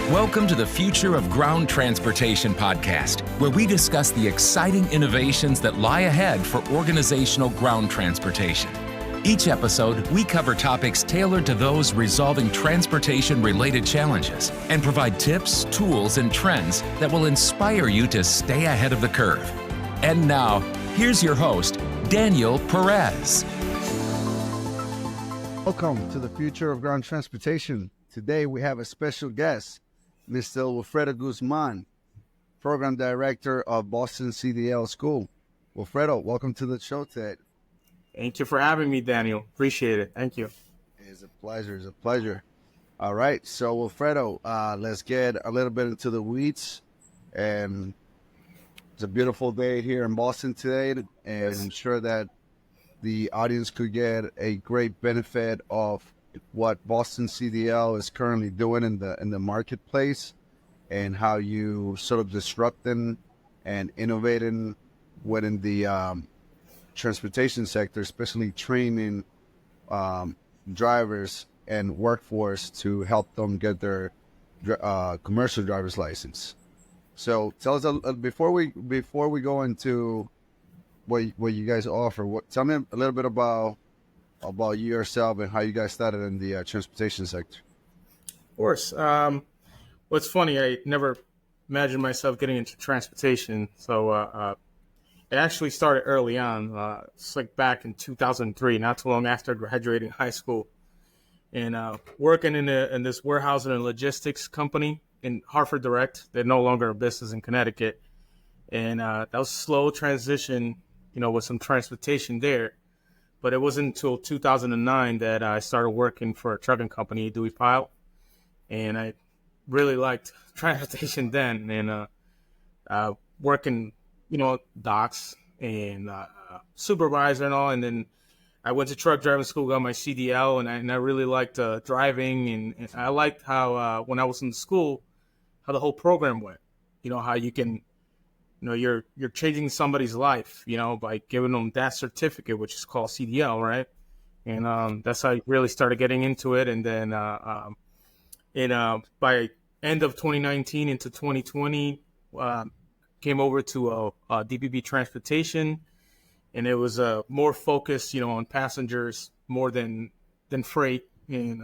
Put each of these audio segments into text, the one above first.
Welcome to the Future of Ground Transportation podcast, where we discuss the exciting innovations that lie ahead for organizational ground transportation. Each episode, we cover topics tailored to those resolving transportation-related challenges and provide tips, tools, and trends that will inspire you to stay ahead of the curve. And now, here's your host, Daniel Perez. Welcome to the Future of Ground Transportation. Today, we have a special guest, Mr. Wilfredo Guzman, Program Director of Boston CDL School. Wilfredo, welcome to the show today. Thank you for having me, Daniel. Appreciate it. Thank you. It's a pleasure. It's a pleasure. All right. So, Wilfredo, let's get a little bit into the weeds. And it's a beautiful day here in Boston today, and Yes. I'm sure that the audience could get a great benefit of what Boston CDL is currently doing in the marketplace, and how you sort of disrupting and innovating within the transportation sector, especially training drivers and workforce to help them get their commercial driver's license. So tell us before we go into what you guys offer. Tell me a little bit about you yourself and how you guys started in the transportation sector. Of course. What's funny, I never imagined myself getting into transportation. So it actually started early on. It's like back in 2003, not too long after graduating high school, and working in this warehousing and logistics company in Hartford Direct. They're no longer in business in Connecticut, and that was a slow transition, with some transportation there. But it wasn't until 2009 that I started working for a trucking company, Dewey Pile, and I really liked transportation then, and working, docks and supervisor and all. And then I went to truck driving school, got my CDL, and I really liked driving, and I liked how when I was in school, how the whole program went. How you can, you're changing somebody's life, by giving them that certificate, which is called CDL, right? And that's how I really started getting into it. And then by end of 2019 into 2020, came over to DPB Transportation, and it was more focused, on passengers more than freight, and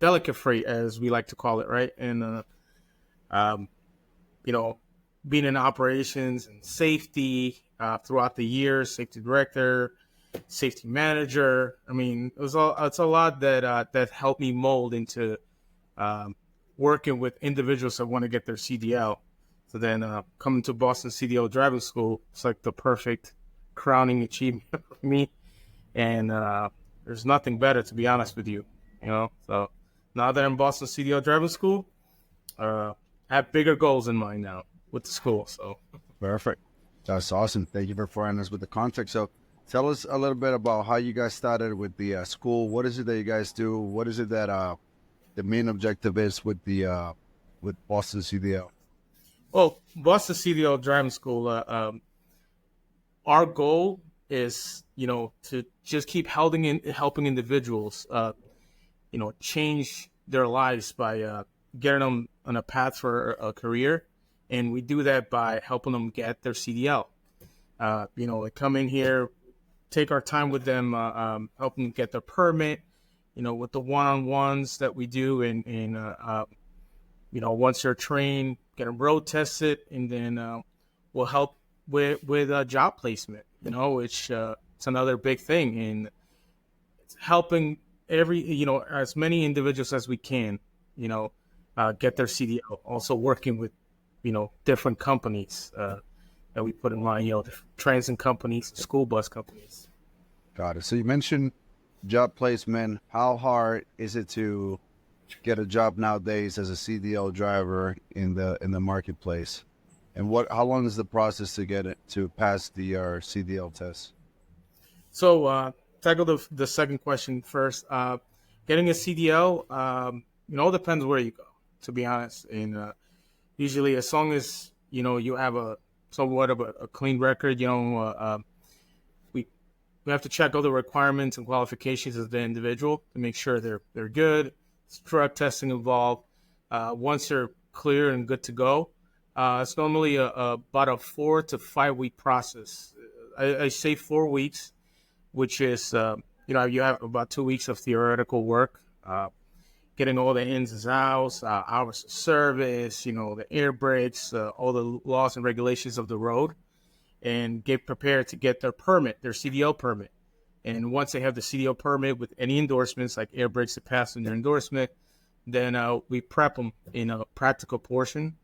delicate freight, as we like to call it, right? And being in operations and safety throughout the years, safety director, safety manager. I mean, it's a lot that helped me mold into working with individuals that want to get their CDL. So then coming to Boston CDL driving school, it's like the perfect crowning achievement for me. And there's nothing better, to be honest with you. So now that I'm Boston CDL driving school, I have bigger goals in mind now with the school. So Perfect. That's awesome. Thank you for providing us with the context. So tell us a little bit about how you guys started with the school. What is it that you guys do? What is it that the main objective is with the with Boston CDL? Well, Boston CDL driving school, our goal is, to just keep helping individuals, change their lives by getting them on a path for a career. And we do that by helping them get their CDL. They come in here, take our time with them, help them get their permit, with the one-on-ones that we do. And once they're trained, get them road tested, and then we'll help with job placement, which it's another big thing. And it's helping as many individuals as we can, get their CDL. Also working with, different companies that we put in line, transit companies, school bus companies. Got it. So you mentioned job placement. How hard is it to get a job nowadays as a CDL driver in the marketplace? And how long is the process to get it to pass the CDL test? So tackle the second question first. Getting a CDL, it depends where you go, to be honest. And usually, as long as you have a somewhat of a clean record, we have to check all the requirements and qualifications of the individual to make sure they're good. It's drug testing involved. Once you're clear and good to go. It's normally about a 4 to 5 week process. I say 4 weeks, which is, you have about 2 weeks of theoretical work, getting all the ins and outs, hours of service, the air brakes, all the laws and regulations of the road, and get prepared to get their permit, their CDL permit. And once they have the CDL permit with any endorsements, like air brakes that pass in their endorsement, then we prep them in a practical portion,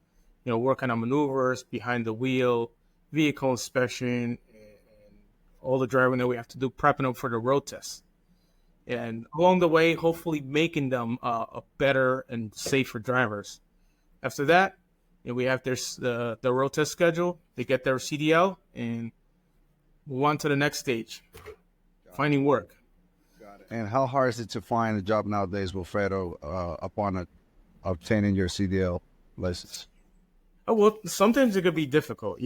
working on maneuvers, behind the wheel, vehicle inspection, and all the driving that we have to do, prepping them for the road test. And along the way, hopefully making them a better and safer drivers. After that, we have the road test schedule. They get their CDL and move on to the next stage, finding work. Got it. And how hard is it to find a job nowadays, Wilfredo, upon obtaining your CDL license? Oh, well, sometimes it could be difficult.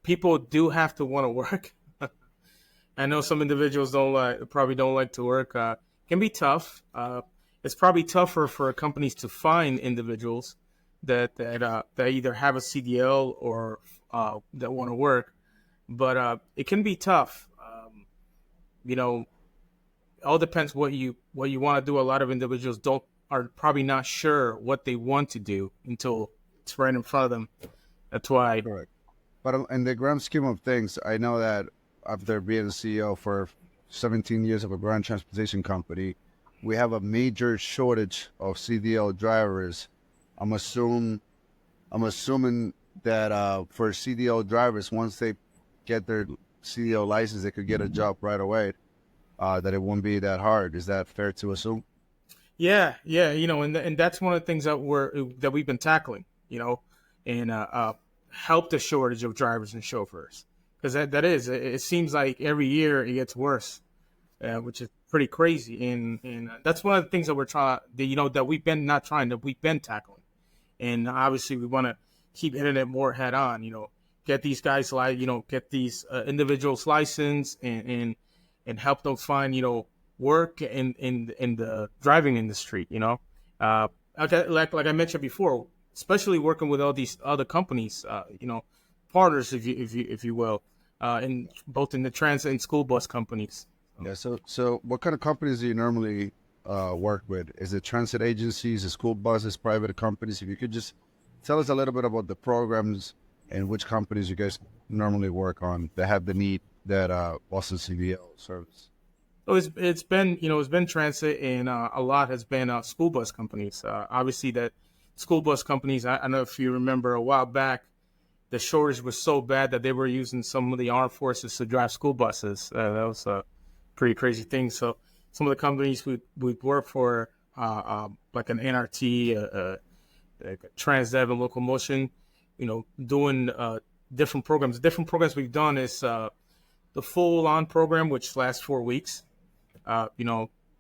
People do have to want to work. I know some individuals probably don't like to work. Can be tough. It's probably tougher for companies to find individuals that either have a CDL or that want to work. But it can be tough. All depends what you want to do. A lot of individuals are probably not sure what they want to do until it's right in front of them. That's why. Correct. But in the grand scheme of things, I know that after being CEO for 17 years of a ground transportation company, we have a major shortage of CDL drivers. I'm assuming that for CDL drivers, once they get their CDL license, they could get a job right away. That it won't be that hard. Is that fair to assume? Yeah, and that's one of the things that we've been tackling, and help the shortage of drivers and chauffeurs, because it seems like every year it gets worse, which is pretty crazy, and that's one of the things that we're that we've been tackling, and obviously we want to keep hitting it more head on, get these guys get these individuals licensed and help them find work in the driving industry. Like I mentioned before, especially working with all these other companies, partners, if you will, in both in the transit and school bus companies. Yeah. So what kind of companies do you normally work with? Is it transit agencies, school buses, private companies? If you could just tell us a little bit about the programs and which companies you guys normally work on that have the need that Boston CDL serves. So it's been transit, and a lot has been school bus companies. Obviously, that school bus companies. I don't know if you remember a while back, the shortage was so bad that they were using some of the armed forces to drive school buses. That was a pretty crazy thing. So some of the companies we'd work for, like an NRT, like a Transdev and Locomotion, doing different programs. The different programs we've done is the full-on program, which lasts 4 weeks.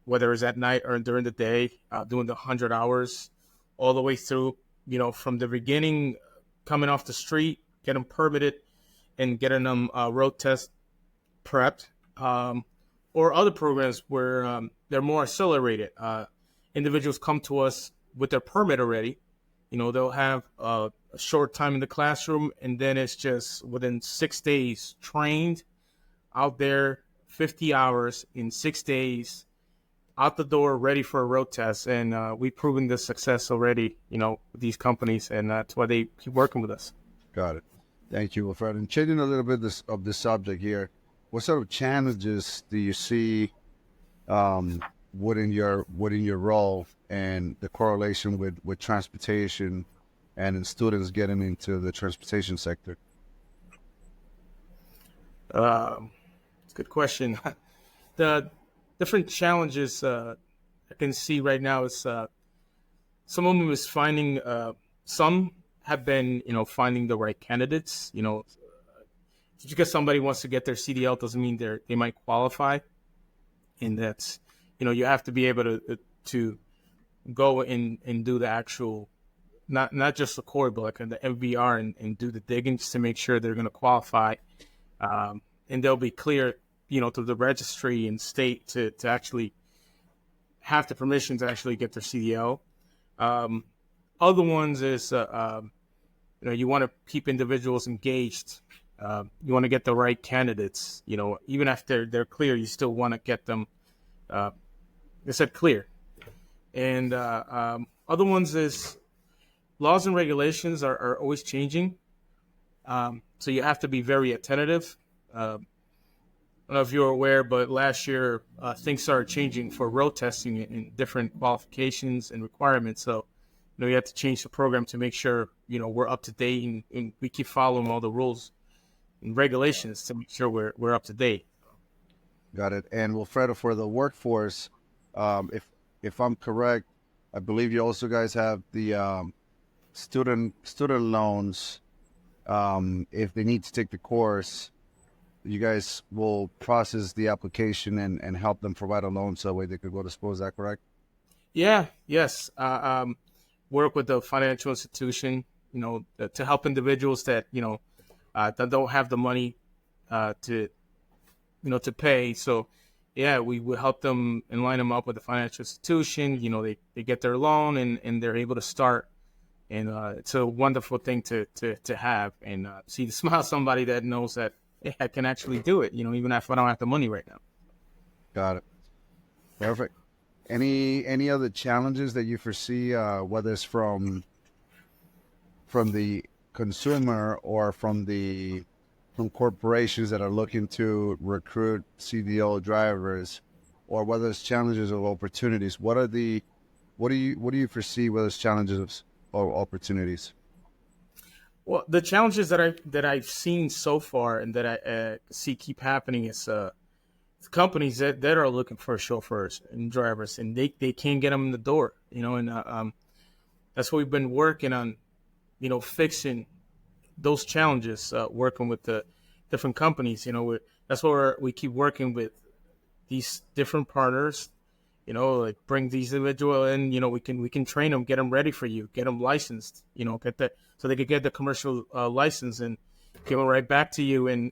Whether it's at night or during the day, doing the 100 hours all the way through, from the beginning, coming off the street, get them permitted and getting them road test prepped, or other programs where they're more accelerated. Individuals come to us with their permit already. They'll have a short time in the classroom, and then it's just within 6 days trained out there, 50 hours in 6 days, out the door, ready for a road test. And we've proven the success already, with these companies, and that's why they keep working with us. Got it. Thank you, Wilfredo. And changing a little bit of the subject here, what sort of challenges do you see within your role and the correlation with transportation and in students getting into the transportation sector? It's a good question. The different challenges I can see right now is some of them is finding. Some have been, finding the right candidates. Just because somebody wants to get their CDL doesn't mean they might qualify, and that's, you have to be able to go and do the actual, not just the core, but like the MVR and do the digging just to make sure they're going to qualify, and they'll be clear, through the registry and state to actually have the permission to actually get their CDL. Other ones is, you want to keep individuals engaged. You want to get the right candidates. Even after they're clear, you still want to get them, they said clear. And other ones is laws and regulations are always changing. So you have to be very attentive. I don't know if you're aware, but last year things started changing for road testing in different qualifications and requirements. So, you have to change the program to make sure, we're up to date and we keep following all the rules and regulations to make sure we're up to date. Got it. And Wilfredo, for the workforce, if I'm correct, I believe you also guys have the student loans. If they need to take the course, you guys will process the application and help them provide a loan so that way they could go to school. Is that correct? Yeah. Yes. Work with the financial institution, to help individuals that, that don't have the money to pay. So, yeah, we will help them and line them up with the financial institution. They get their loan and they're able to start. And it's a wonderful thing to have and see the smile of somebody that knows that I can actually do it, even if I don't have the money right now. Got it. Perfect. Any other challenges that you foresee, whether it's from the consumer or from corporations that are looking to recruit CDL drivers, or whether it's challenges or opportunities? What do you foresee whether it's challenges or opportunities? Well, the challenges that I've seen so far and that I see keep happening is companies that are looking for chauffeurs and drivers, and they can't get them in the door. And that's what we've been working on, fixing those challenges, working with the different companies. That's what we keep working with these different partners. Like bring these individuals in, we can train them, get them ready for you, get them licensed, so they could get the commercial license and give them right back to you. And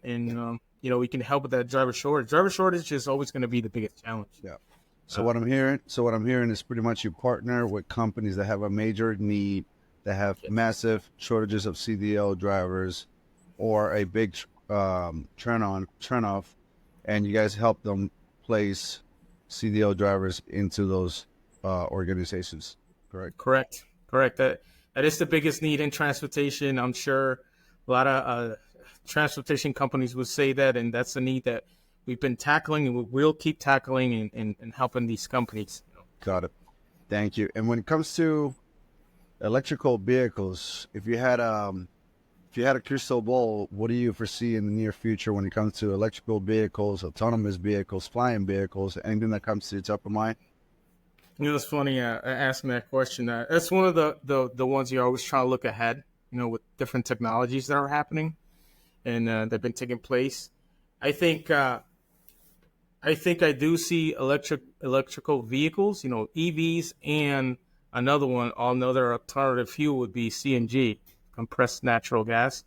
we can help with that driver shortage. Driver shortage is always going to be the biggest challenge. Yeah. So what I'm hearing is pretty much you partner with companies that have a major need, that have massive shortages of CDL drivers or a big turn off, and you guys help them place CDL drivers into those organizations, correct? Correct. That is the biggest need in transportation. I'm sure a lot of transportation companies would say that, and that's the need that we've been tackling and we will keep tackling and helping these companies. Got it. Thank you. And when it comes to electrical vehicles, if you had a crystal ball, what do you foresee in the near future when it comes to electrical vehicles, autonomous vehicles, flying vehicles, anything that comes to your top of mind? It's funny asking that question. That's one of the ones you're always trying to look ahead, with different technologies that are happening and that have been taking place. I think I do see electrical vehicles, EVs, and another alternative fuel would be CNG, compressed natural gas.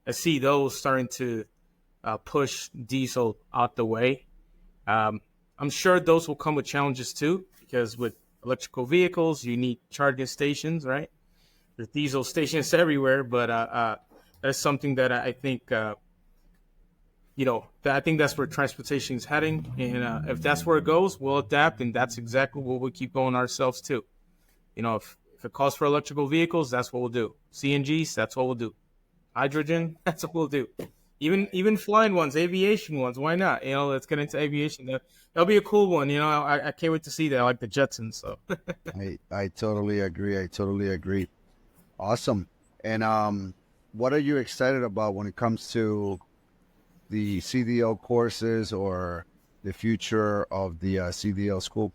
I see those starting to push diesel out the way. I'm sure those will come with challenges too, because with electrical vehicles, you need charging stations, right? There's diesel stations everywhere, but that's something that I think, I think that's where transportation is heading. And if that's where it goes, we'll adapt, and that's exactly what we'll keep going ourselves too. If it calls for electrical vehicles, that's what we'll do. CNGs, that's what we'll do. Hydrogen, that's what we'll do. Even flying ones, aviation ones, why not? Let's get into aviation. That'll be a cool one. I can't wait to see that. I like the Jetsons. So I totally agree. Awesome. And what are you excited about when it comes to the CDL courses or the future of the CDL school?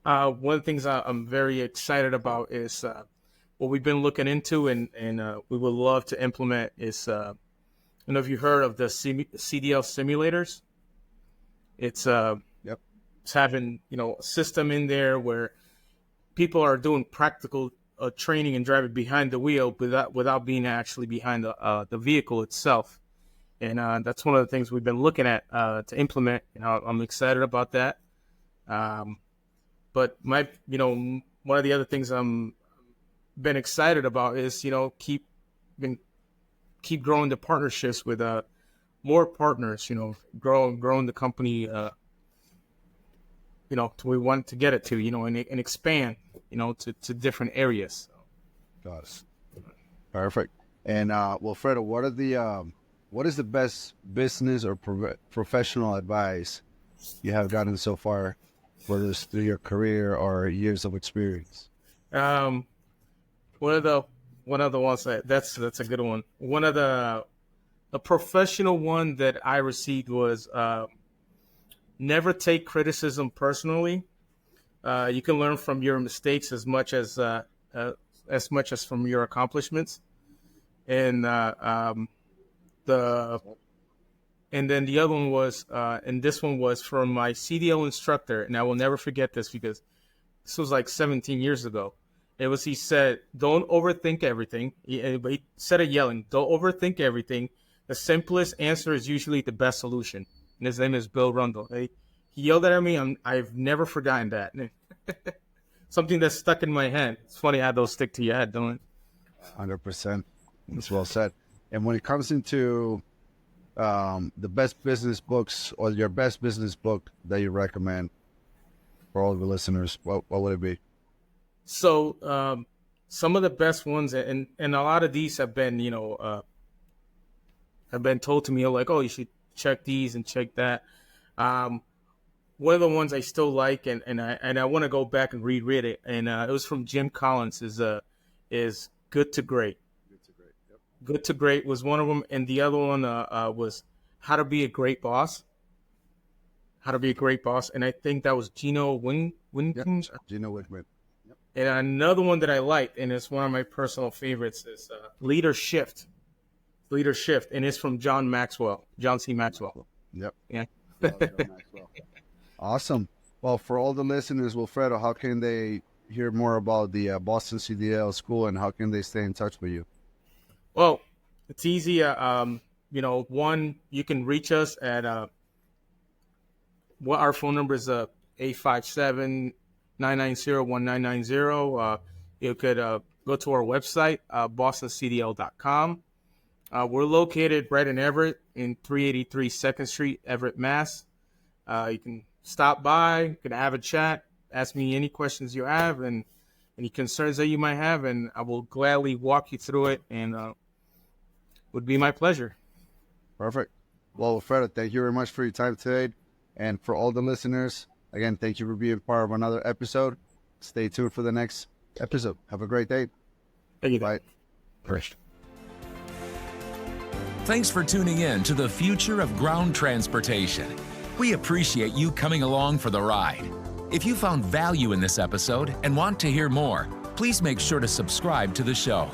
One of the things I'm very excited about is what we've been looking into and we would love to implement is, I don't know if you heard of the CDL simulators. It's it's having a system in there where people are doing practical training and driving behind the wheel without being actually behind the vehicle itself. And that's one of the things we've been looking at to implement. I'm excited about that. But one of the other things I'm been excited about is, keep growing the partnerships with more partners, growing the company, to we want to get it to, and expand, to different areas. Got it. Perfect. And Wilfredo, what is the best business or professional advice you have gotten so far, whether it's through your career or years of experience? One of the ones that's a good one. One of the professional one that I received was never take criticism personally. You can learn from your mistakes as much as from your accomplishments. And then the other one was, and this one was from my CDL instructor, and I will never forget this because this was like 17 years ago. He said, don't overthink everything. He said it yelling, don't overthink everything. The simplest answer is usually the best solution. And his name is Bill Rundle. He yelled at me. I've never forgotten that. Something that's stuck in my head. It's funny how those stick to your head, don't it? 100%. That's well said. And when it comes into the best business books or your best business book that you recommend for all of the listeners, what would it be? So some of the best ones, and a lot of these have been, have been told to me, like, oh, you should check these and check that. One of the ones I still like, and I want to go back and reread it, and it was from Jim Collins, is Good to Great. Good to Great. Yep. Good to Great was one of them, and the other one was How to Be a Great Boss. How to Be a Great Boss, and I think that was Gino Winkman. Yep. Gino Winkman. Yep. And another one that I liked, and it's one of my personal favorites, is Leadership, and it's from John C. Maxwell. Yep. Yeah. Awesome. Well, for all the listeners, Wilfredo, how can they hear more about the Boston CDL School, and how can they stay in touch with you? Well, it's easy. One, you can reach us at our phone number is 857-990-1990. You could go to our website, bostoncdl.com. We're located right in Everett, in 383 2nd Street, Everett, Mass. You can stop by, you can have a chat, ask me any questions you have and any concerns that you might have, and I will gladly walk you through it, and would be my pleasure. Perfect. Well, Wilfredo, thank you very much for your time today. And for all the listeners, again, thank you for being part of another episode. Stay tuned for the next episode. Have a great day. Thank you. Bye. First. Thanks for tuning in to the future of ground transportation. We appreciate you coming along for the ride. If you found value in this episode and want to hear more, please make sure to subscribe to the show.